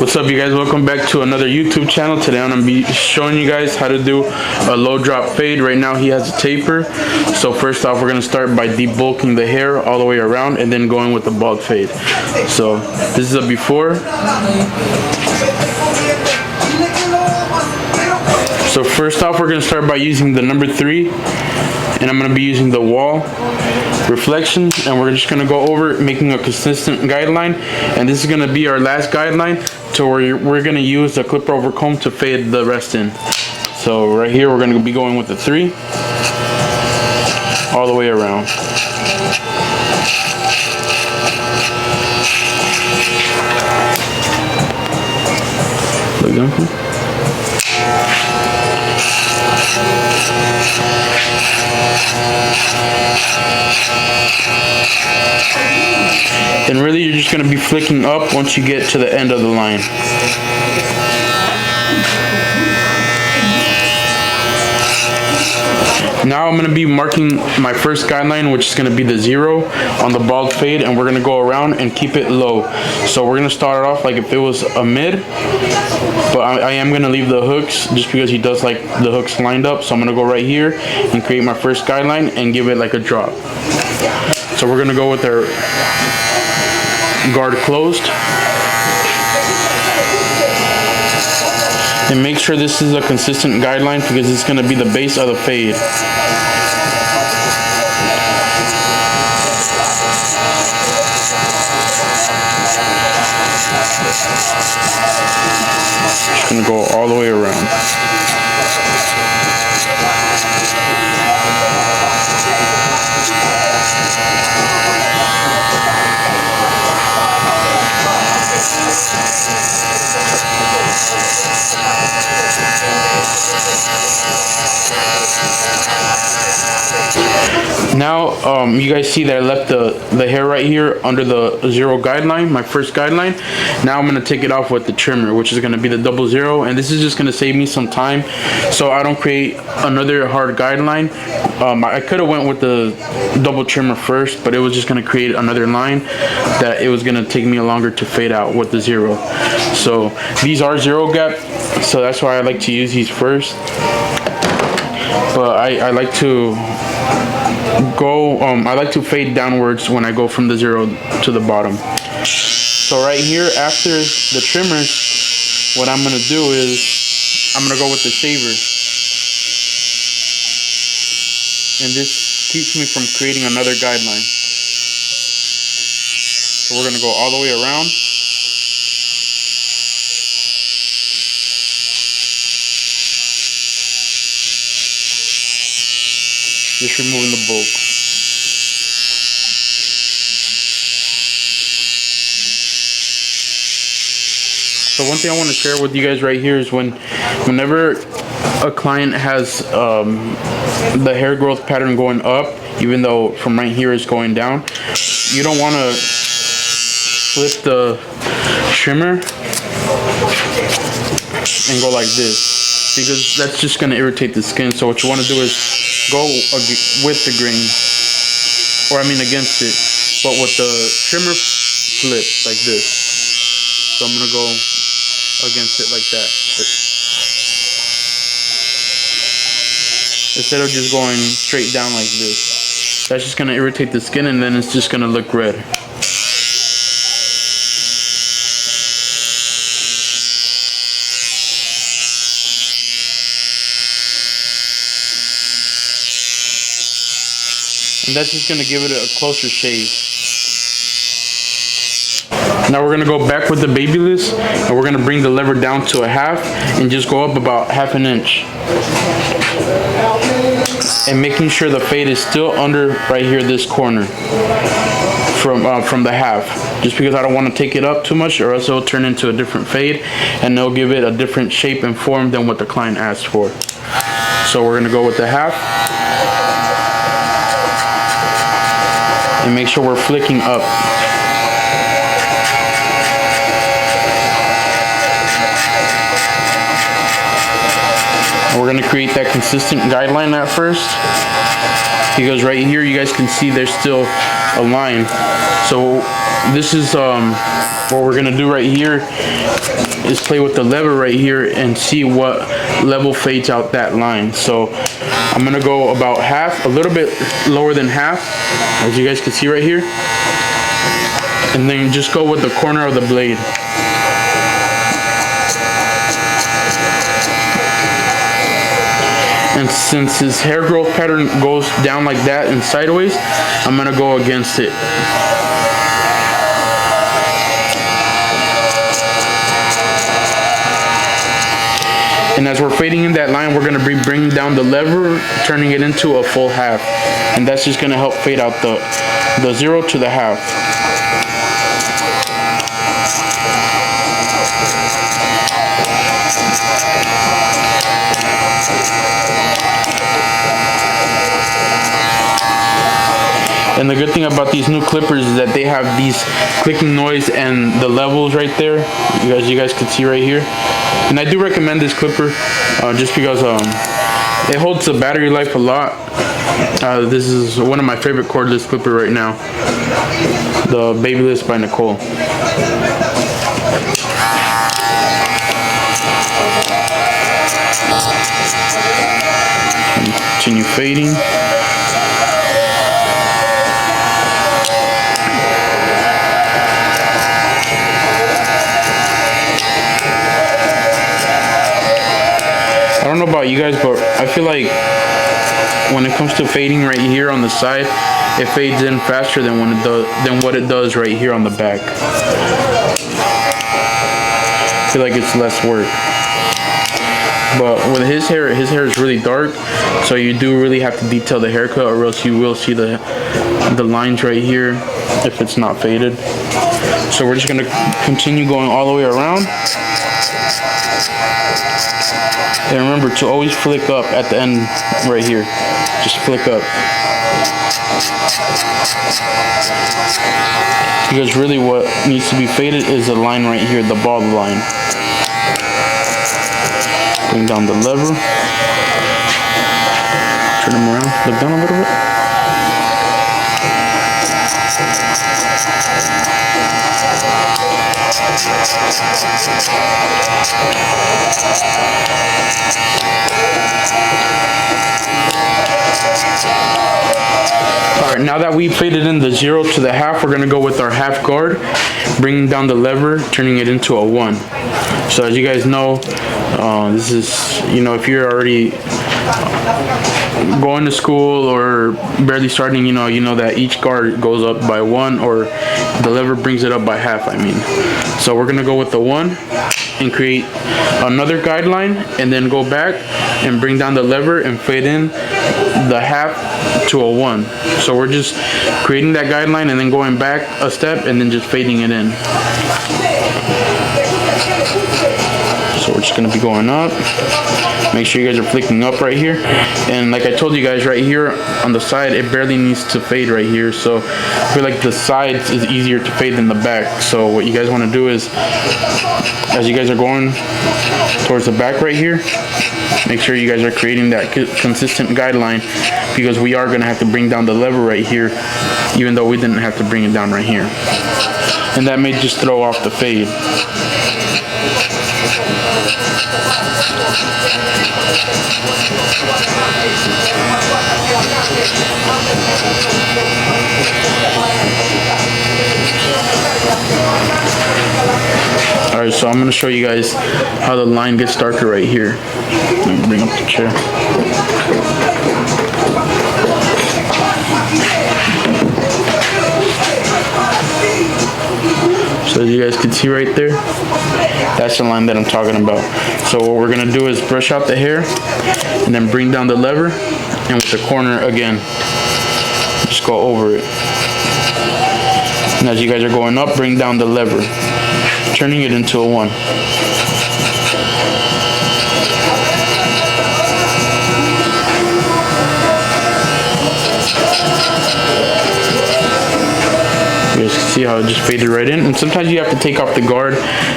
What's up, you guys? Welcome back to another YouTube channel. Today I'm going to be showing you guys how to do a low drop fade. Right now he has a taper. So first off, we're going to start by debulking the hair all the way around and then going with the bald fade. So this is a before. So first off, we're going to start by using the number 3. And I'm going to be using the wahl reflection, and we're just going to go over making a consistent guideline. And this is going to be our last guideline to where we're going to use the clipper over comb to fade the rest in. So right here we're going to be going with the 3 all the way around. Look down. And really you're just going to be flicking up once you get to the end of the line. Now I'm going to be marking my first guideline, which is going to be the 0 on the bald fade, and we're going to go around and keep it low. So we're going to start it off like if it was a mid, but I am going to leave the hooks just because he does like the hooks lined up. So I'm going to go right here and create my first guideline and give it like a drop. So we're going to go with our guard closed. And make sure this is a consistent guideline because it's going to be the base of the fade. Just going to go all the way around. Now, you guys see that I left the hair right here under the 0 guideline, my first guideline. Now I'm going to take it off with the trimmer, which is going to be the 00, and this is just going to save me some time so I don't create another hard guideline. I could have went with the double trimmer first, but it was just going to create another line that it was going to take me longer to fade out with the 0. So these are 0 gap, so that's why I like to use these first. But I like to I like to fade downwards when I go from the 0 to the bottom. So right here after the trimmers, what I'm going to do is I'm going to go with the shaver. And this keeps me from creating another guideline. So we're going to go all the way around. Just removing the bulk. So one thing I want to share with you guys right here is whenever a client has the hair growth pattern going up, even though from right here is going down, you don't want to flip the trimmer and go like this, because that's just going to irritate the skin. So what you want to do is go with the grain, or I mean against it, but with the trimmer flip like this. So I'm going to go against it like that, instead of just going straight down like this. That's just going to irritate the skin, and then it's just going to look red. And that's just going to give it a closer shave. Now we're going to go back with the Babyliss, and we're going to bring the lever down to a 1/2 and just go up about 1/2 inch. And making sure the fade is still under right here, this corner from the 1/2. Just because I don't want to take it up too much, or else it'll turn into a different fade and they'll give it a different shape and form than what the client asked for. So we're going to go with the 1/2. And make sure we're flicking up. And we're going to create that consistent guideline at first, because right here you guys can see there's still a line. So this is what we're going to do right here is play with the lever right here and see what level fades out that line. So I'm gonna go about half, a little bit lower than half, as you guys can see right here, and then just go with the corner of the blade. And since his hair growth pattern goes down like that and sideways, I'm gonna go against it. And as we're fading in that line, we're going to be bringing down the lever, turning it into a full half. And that's just going to help fade out the 0 to the half. And the good thing about these new clippers is that they have these clicking noise and the levels right there. You guys can see right here. And I do recommend this clipper just because it holds the battery life a lot. This is one of my favorite cordless clipper right now, the Babyliss by Nicole. Continue fading. I don't know about you guys, but I feel like when it comes to fading right here on the side, it fades in faster than what it does right here on the back. I feel like it's less work. But with his hair is really dark, so you do really have to detail the haircut, or else you will see the lines right here if it's not faded. So we're just gonna continue going all the way around. And remember to always flick up at the end right here. Just flick up. Because really what needs to be faded is the line right here, the bald line. Bring down the lever. Turn them around. Look down a little bit. Alright, now that we faded in the 0 to the half, we're going to go with our half guard, bringing down the lever, turning it into a 1. So as you guys know, this is, if you're already going to school or barely starting, you know that each guard goes up by 1, or the lever brings it up by half, So we're going to go with the 1 and create another guideline, and then go back and bring down the lever and fade in the half to a 1. So we're just creating that guideline and then going back a step and then just fading it in. So we're just going to be going up. Make sure you guys are flicking up right here. And like I told you guys, right here on the side, it barely needs to fade right here. So I feel like the sides is easier to fade than the back. So what you guys want to do is, as you guys are going towards the back right here, make sure you guys are creating that consistent guideline, because we are going to have to bring down the lever right here, even though we didn't have to bring it down right here. And that may just throw off the fade. Alright, so I'm going to show you guys how the line gets darker right here. Let me bring up the chair. So as you guys can see right there, that's the line that I'm talking about. So what we're going to do is brush out the hair and then bring down the lever, and with the corner again, just go over it. And as you guys are going up, bring down the lever, turning it into a 1. You guys can see how it just faded right in. And sometimes you have to take off the guard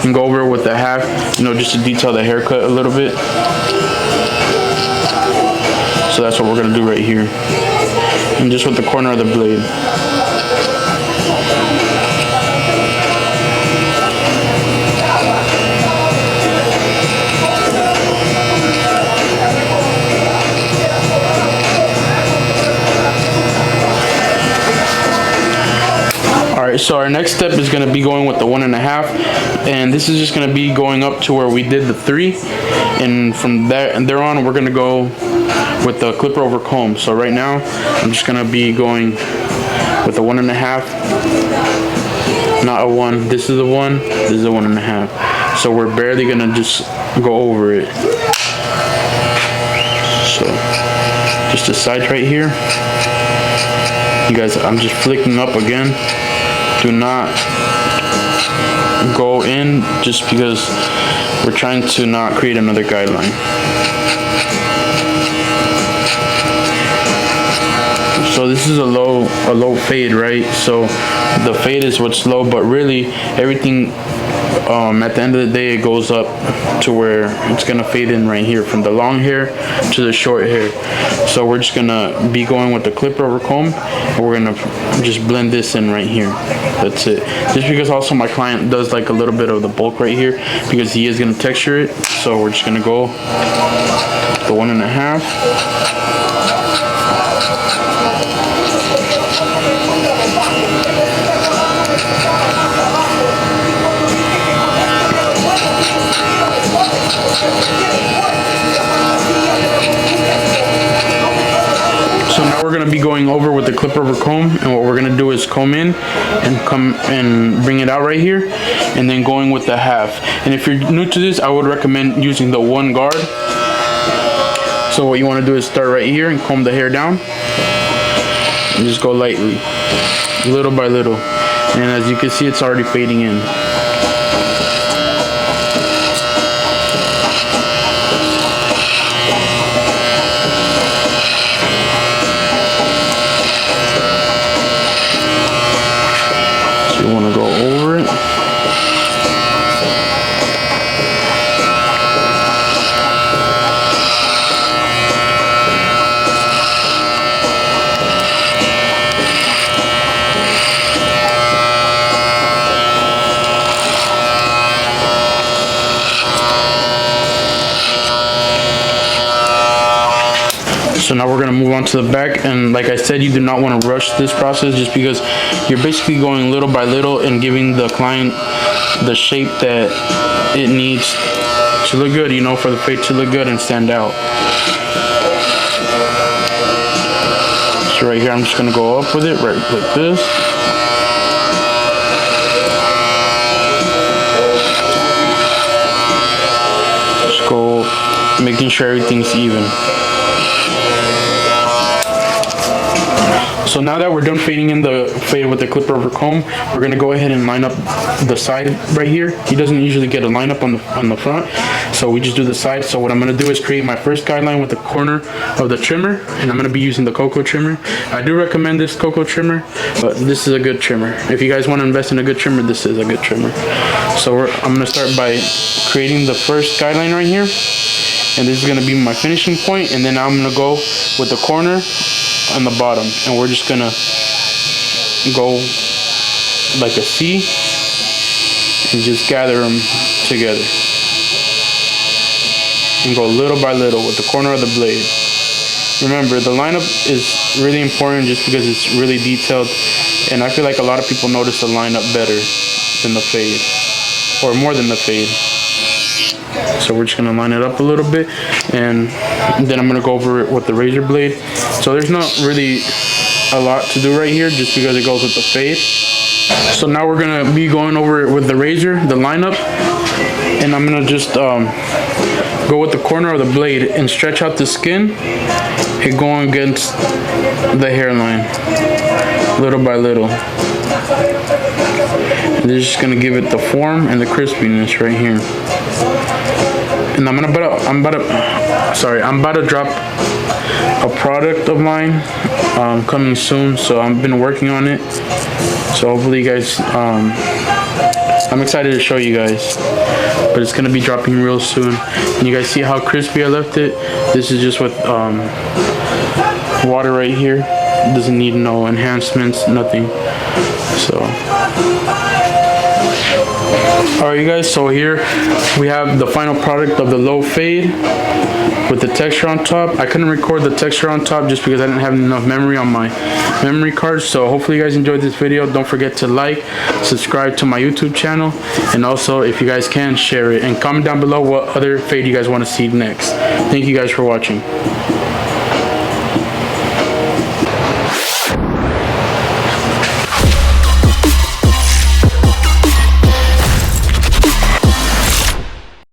and go over it with the half, just to detail the haircut a little bit. So that's what we're going to do right here. And just with the corner of the blade. Alright, so our next step is going to be going with the 1.5, and this is just going to be going up to where we did the 3, and from there on we're going to go with the clipper over comb. So right now I'm just going to be going with the 1.5, not a 1. This is a 1, this is a 1.5. So we're barely going to just go over it. So just the sides right here. You guys, I'm just flicking up again. Do not go in just because we're trying to not create another guideline. So this is a low fade, right? So the fade is what's low, but really everything at the end of the day it goes up to where it's gonna fade in right here from the long hair to the short hair. So we're just gonna be going with the clipper over comb, and we're gonna just blend this in right here. That's it. Just because also my client does like a little bit of the bulk right here because he is gonna texture it. So we're just gonna go the 1.5. So now we're going to be going over with the clipper over comb, and what we're going to do is comb in and come and bring it out right here, and then going with the 1/2. And if you're new to this, I would recommend using the 1 guard. So what you want to do is start right here and comb the hair down and just go lightly, little by little, and as you can see it's already fading in. You want to go over it. So now we're going to move on to the back, and like I said, you do not want to rush this process just because you're basically going little by little and giving the client the shape that it needs to look good, you know, for the fade to look good and stand out. So right here I'm just going to go up with it right like this. Just go making sure everything's even. So now that we're done fading in the fade with the clipper over comb, we're gonna go ahead and line up the side right here. He doesn't usually get a lineup on the front, so we just do the side. So what I'm gonna do is create my first guideline with the corner of the trimmer, and I'm gonna be using the Cocco trimmer. I do recommend this Cocco trimmer, but this is a good trimmer. If you guys want to invest in a good trimmer, this is a good trimmer. So I'm gonna start by creating the first guideline right here, and this is gonna be my finishing point, and then I'm gonna go with the corner on the bottom, and we're just gonna go like a C and just gather them together and go little by little with the corner of the blade. Remember, the lineup is really important just because it's really detailed, and I feel like a lot of people notice the lineup better than the fade, or more than the fade. So we're just gonna line it up a little bit, and then I'm gonna go over it with the razor blade. So there's not really a lot to do right here just because it goes with the fade. So now we're gonna be going over it with the razor, the lineup, and I'm gonna just go with the corner of the blade and stretch out the skin and going against the hairline little by little. And this is just gonna give it the form and the crispiness right here. And I'm about to drop a product of mine coming soon, so I've been working on it. So hopefully you guys, I'm excited to show you guys, but it's gonna be dropping real soon. And you guys see how crispy I left it? This is just with water right here. It doesn't need no enhancements, nothing. So Alright you guys, so here we have the final product of the low fade with the texture on top. I couldn't record the texture on top just because I didn't have enough memory on my memory card. So hopefully you guys enjoyed this video. Don't forget to like, subscribe to my YouTube channel, and also if you guys can, share it and comment down below what other fade you guys want to see next. Thank you guys for watching.